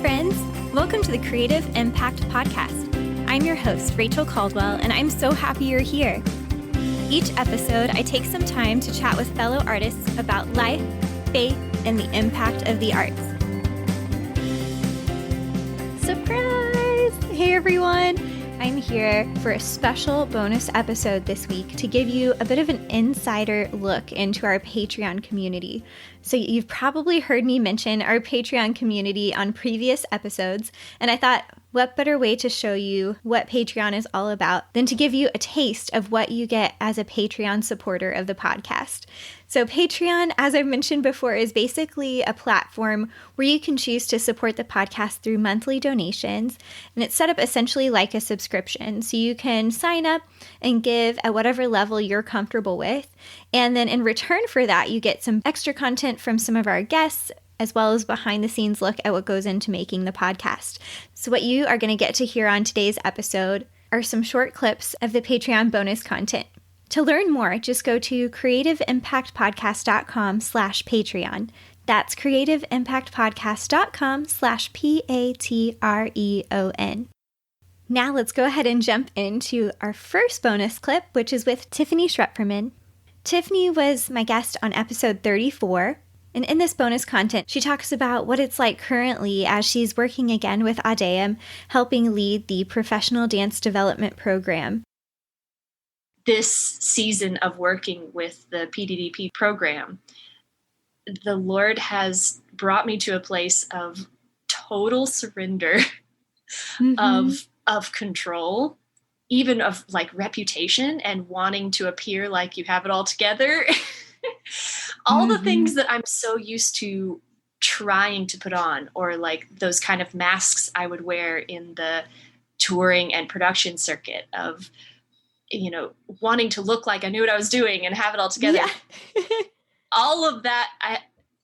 friends. Welcome to the Creative Impact Podcast. I'm your host, Rachel Caldwell, and I'm so happy you're here. Each episode, I take some time to chat with fellow artists about life, faith, and the impact of the arts. Surprise! Hey everyone! I'm here for a special bonus episode this week to give you a bit of an insider look into our Patreon community. So you've probably heard me mention our Patreon community on previous episodes, and I thought, what better way to show you what Patreon is all about than to give you a taste of what you get as a Patreon supporter of the podcast. So Patreon, as I've mentioned before, is basically a platform where you can choose to support the podcast through monthly donations, and it's set up essentially like a subscription. So you can sign up and give at whatever level you're comfortable with, and then in return for that, you get some extra content from some of our guests, as well as behind the scenes look at what goes into making the podcast. So what you are going to get to hear on today's episode are some short clips of the Patreon bonus content. To learn more, just go to creativeimpactpodcast.com/Patreon. That's creativeimpactpodcast.com/Patreon. Now let's go ahead and jump into our first bonus clip, which is with Tiffany Schrepferman. Tiffany was my guest on episode 34. And in this bonus content, she talks about what it's like currently as she's working again with Adeum, helping lead the professional dance development program. This season of working with the PDDP program, the Lord has brought me to a place of total surrender, of control, even of like reputation and wanting to appear like you have it all together. All the things that I'm so used to trying to put on, or like those kind of masks I would wear in the touring and production circuit of, you know, wanting to look like I knew what I was doing and have it all together. Yeah. All of that, I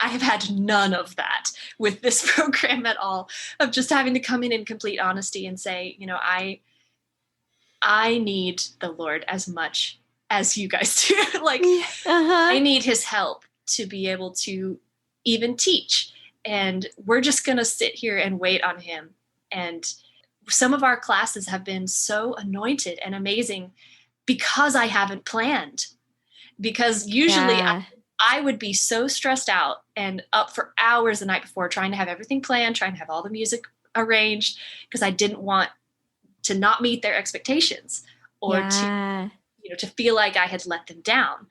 have had none of that with this program at all, of just having to come in complete honesty and say, you know, I need the Lord as much as you guys do. Like, I need his help to be able to even teach. And we're just going to sit here and wait on him. And some of our classes have been so anointed and amazing because I haven't planned. Because usually I would be so stressed out and up for hours the night before trying to have everything planned, trying to have all the music arranged, because I didn't want to not meet their expectations or to feel like I had let them down.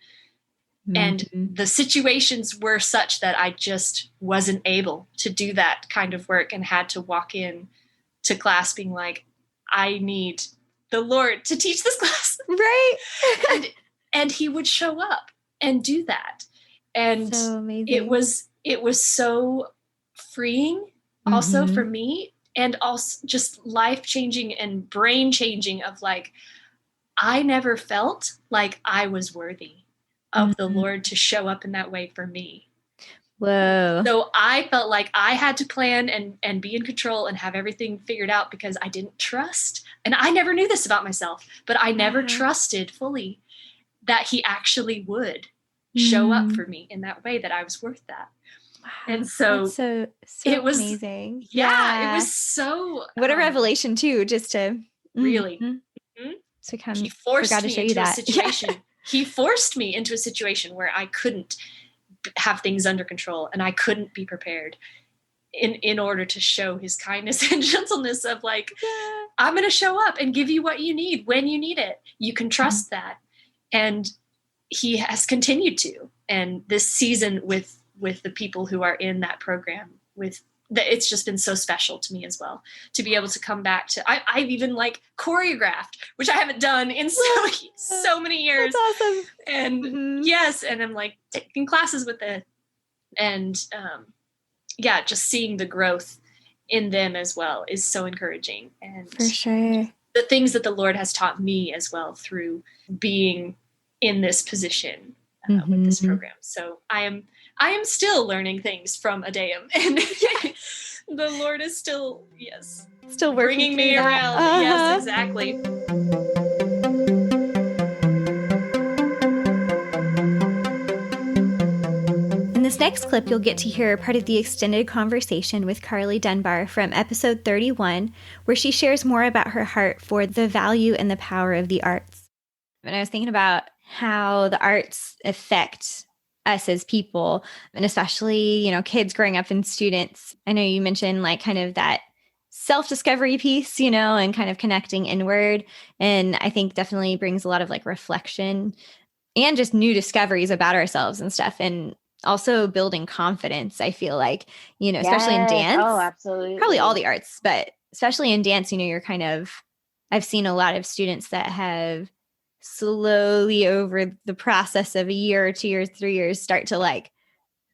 And the situations were such that I just wasn't able to do that kind of work and had to walk in to class being like, I need the Lord to teach this class. Right. and he would show up and do that. And so amazing. It was so freeing also for me, and also just life-changing and brain-changing of like, I never felt like I was worthy of the Lord to show up in that way for me. Whoa. So I felt like I had to plan and be in control and have everything figured out because I didn't trust. And I never knew this about myself, but I never trusted fully that he actually would show up for me in that way, that I was worth that. Wow. And so it was amazing. Yeah, it was so. What a revelation too, just to really. So he forced me into a situation. He forced me into a situation where I couldn't have things under control and I couldn't be prepared in order to show his kindness and gentleness of like, I'm going to show up and give you what you need when you need it. You can trust that. And he has continued to. And this season with the people who are in that program, it's just been so special to me as well to be able to come back to. I've even like choreographed, which I haven't done in so many years. That's awesome. And yes, and I'm like taking classes with it, and just seeing the growth in them as well is so encouraging. And for sure, the things that the Lord has taught me as well through being in this position with this program. So I am still learning things from Adeum, and the Lord is still bringing me around. Yes, exactly. In this this next clip, you'll get to hear part of the extended conversation with Carly Dunbar from episode 31, where she shares more about her heart for the value and the power of the arts. And I was thinking about how the arts affect us as people, and especially, kids growing up and students. I know you mentioned like kind of that self-discovery piece, and kind of connecting inward. And I think definitely brings a lot of like reflection and just new discoveries about ourselves and stuff. And also building confidence, I feel like, especially in dance. Oh, absolutely. Probably all the arts, but especially in dance, I've seen a lot of students that have slowly over the process of a year or 2 years, 3 years, start to like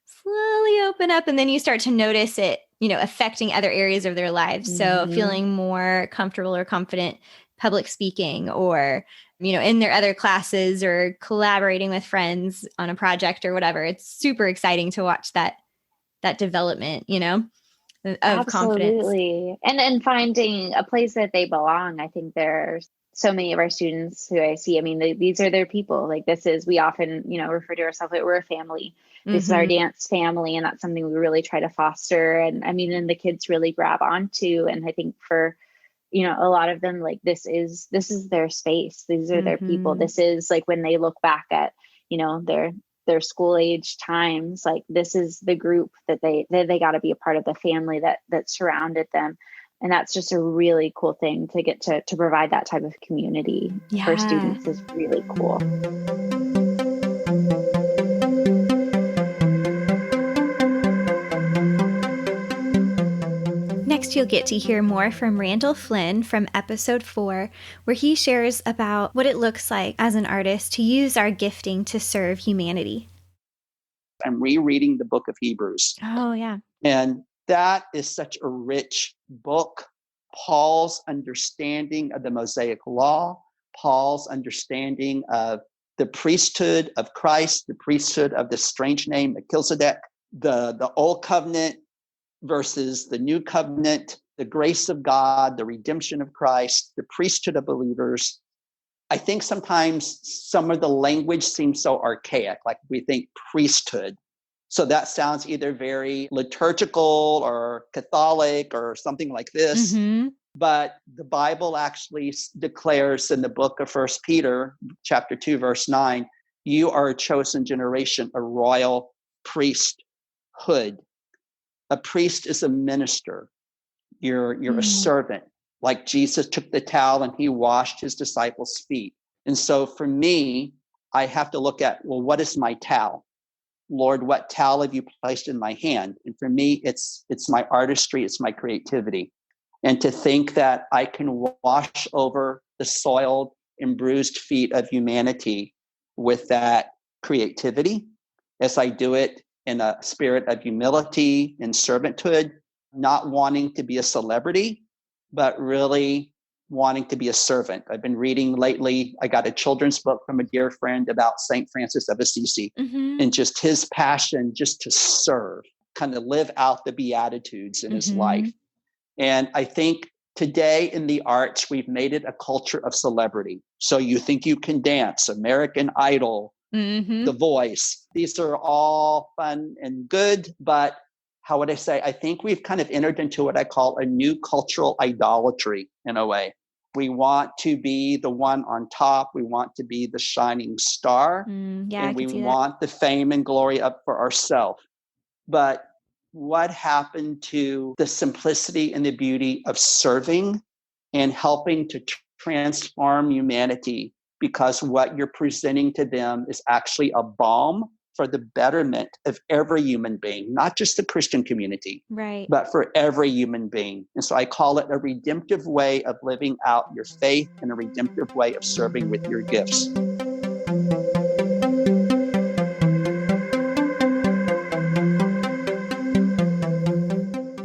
slowly open up. And then you start to notice it, affecting other areas of their lives. So feeling more comfortable or confident public speaking, or in their other classes, or collaborating with friends on a project or whatever. It's super exciting to watch that development, of Absolutely. confidence. And finding a place that they belong. I think there's so many of our students who I see, these are their people. Like we often, refer to ourselves like we're a family. This is our dance family. And that's something we really try to foster. And and the kids really grab onto. And I think for, a lot of them, like this is their space. These are their people. This is like when they look back at, their school age times, like this is the group that they got to be a part of, the family that surrounded them. And that's just a really cool thing to get to provide that type of community for students is really cool. Next, you'll get to hear more from Randall Flynn from episode 4, where he shares about what it looks like as an artist to use our gifting to serve humanity. I'm rereading the book of Hebrews. Oh, yeah. And that is such a rich book. Paul's understanding of the Mosaic law, Paul's understanding of the priesthood of Christ, the priesthood of the strange name Melchizedek, the old covenant versus the new covenant, the grace of God, the redemption of Christ, the priesthood of believers. I think sometimes some of the language seems so archaic, like we think priesthood. So that sounds either very liturgical or Catholic or something like this. But the Bible actually declares in the book of 1 Peter, chapter 2, verse 9, you are a chosen generation, a royal priesthood. A priest is a minister. You're a servant. Like Jesus took the towel and he washed his disciples' feet. And so for me, I have to look at, well, what is my towel? Lord, what towel have you placed in my hand? And for me, it's my artistry, it's my creativity. And to think that I can wash over the soiled and bruised feet of humanity with that creativity, as I do it in a spirit of humility and servanthood, not wanting to be a celebrity, but really wanting to be a servant. I've been reading lately, I got a children's book from a dear friend about St. Francis of Assisi, and just his passion just to serve, kind of live out the Beatitudes in his life. And I think today in the arts, we've made it a culture of celebrity. So you think you can dance, American Idol, The Voice. These are all fun and good, but how would I say? I think we've kind of entered into what I call a new cultural idolatry in a way. We want to be the one on top. We want to be the shining star. And we want the fame and glory up for ourselves. But what happened to the simplicity and the beauty of serving and helping to transform humanity? Because what you're presenting to them is actually a balm for the betterment of every human being, not just the Christian community, right, but for every human being. And so I call it a redemptive way of living out your faith and a redemptive way of serving with your gifts.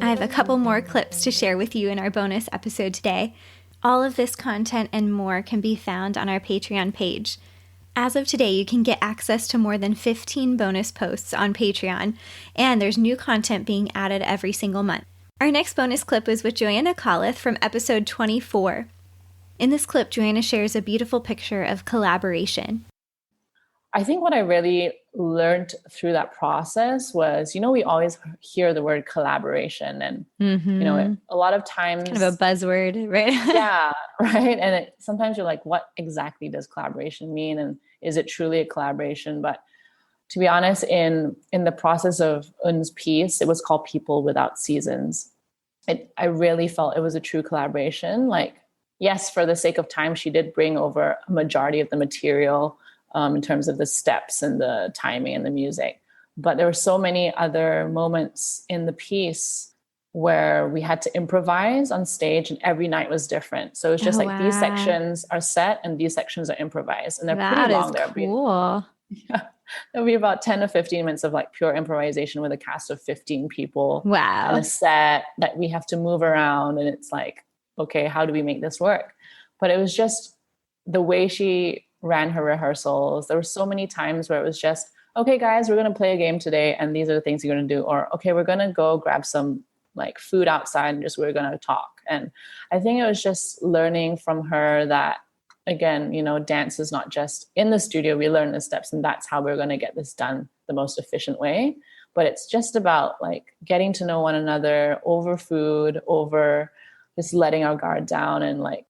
I have a couple more clips to share with you in our bonus episode today. All of this content and more can be found on our Patreon page. As of today, you can get access to more than 15 bonus posts on Patreon, and there's new content being added every single month. Our next bonus clip was with Joanna Collith from episode 24. In this clip, Joanna shares a beautiful picture of collaboration. I think what I really learned through that process was, we always hear the word collaboration, and, a lot of times kind of a buzzword, right? Yeah. Right. And sometimes you're like, what exactly does collaboration mean? And is it truly a collaboration? But to be honest, in the process of Un's piece, it was called People Without Seasons. I really felt it was a true collaboration. Like, yes, for the sake of time, she did bring over a majority of the material in terms of the steps and the timing and the music. But there were so many other moments in the piece where we had to improvise on stage, and every night was different. So it's just these sections are set and these sections are improvised, and they're pretty long. That is cool. Yeah. There'll be about 10 to 15 minutes of like pure improvisation with a cast of 15 people. Wow. And a set that we have to move around. And it's like, okay, how do we make this work? But it was just the way she ran her rehearsals. There were so many times where it was just, okay, guys, we're going to play a game today, and these are the things you're going to do. Or, okay, we're going to go grab some like food outside and just we're going to talk. And I think it was just learning from her that, again, dance is not just in the studio. We learn the steps, and that's how we're going to get this done the most efficient way. But it's just about like getting to know one another over food, over just letting our guard down. And like,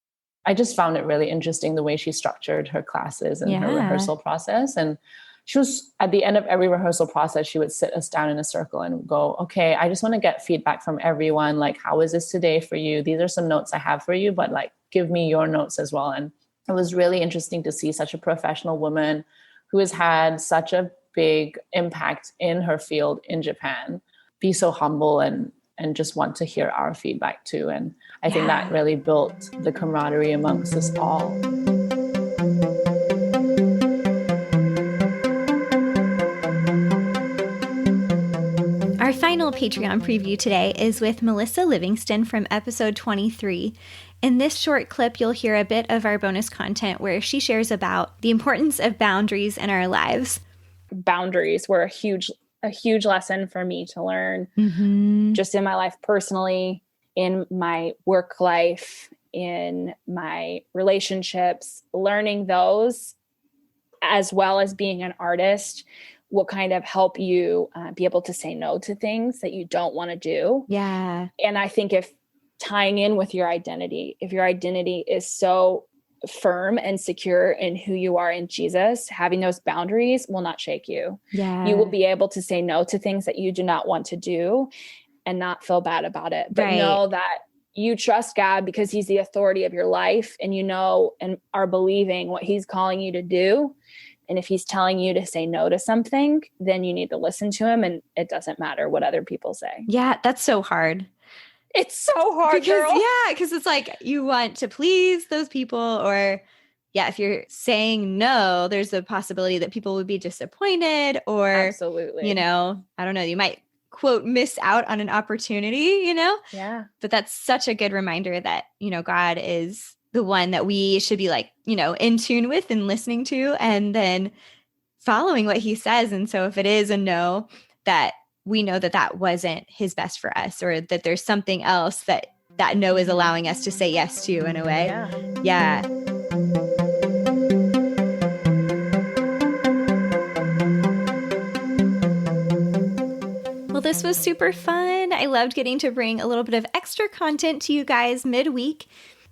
I just found it really interesting the way she structured her classes and her rehearsal process. And she was, at the end of every rehearsal process, she would sit us down in a circle and go, okay, I just want to get feedback from everyone. Like, how is this today for you? These are some notes I have for you, but like, give me your notes as well. And it was really interesting to see such a professional woman who has had such a big impact in her field in Japan be so humble and just want to hear our feedback too. And I think that really built the camaraderie amongst us all. Our final Patreon preview today is with Melissa Livingston from episode 23. In this short clip, you'll hear a bit of our bonus content where she shares about the importance of boundaries in our lives. Boundaries were a huge lesson for me to learn, just in my life personally, in my work life, in my relationships, learning those, as well as being an artist, will kind of help you be able to say no to things that you don't want to do. Yeah. And I think if tying in with your identity, if your identity is so firm and secure in who you are in Jesus, having those boundaries will not shake you. Yeah. You will be able to say no to things that you do not want to do and not feel bad about it, but know that you trust God because he's the authority of your life, and and are believing what he's calling you to do. And if he's telling you to say no to something, then you need to listen to him, and it doesn't matter what other people say. Yeah, that's so hard. It's so hard, girl. Because it's like you want to please those people, or if you're saying no, there's a possibility that people would be disappointed, or absolutely, I don't know, you might quote miss out on an opportunity, Yeah. But that's such a good reminder that, God is the one that we should be like, in tune with and listening to, and then following what he says. And so if it is a no, that we know that that wasn't his best for us, or that there's something else that no is allowing us to say yes to in a way. Yeah. Well, this was super fun. I loved getting to bring a little bit of extra content to you guys midweek.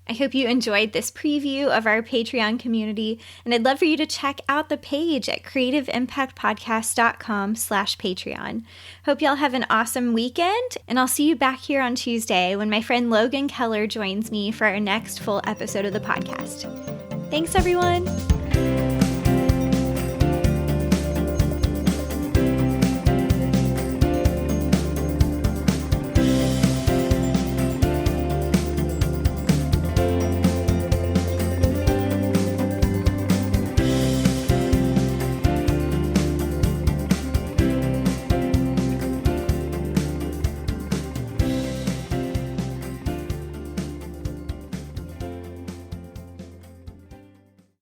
I hope you enjoyed this preview of our Patreon community, and I'd love for you to check out the page at creativeimpactpodcast.com/Patreon. Hope y'all have an awesome weekend, and I'll see you back here on Tuesday when my friend Logan Keller joins me for our next full episode of the podcast. Thanks, everyone.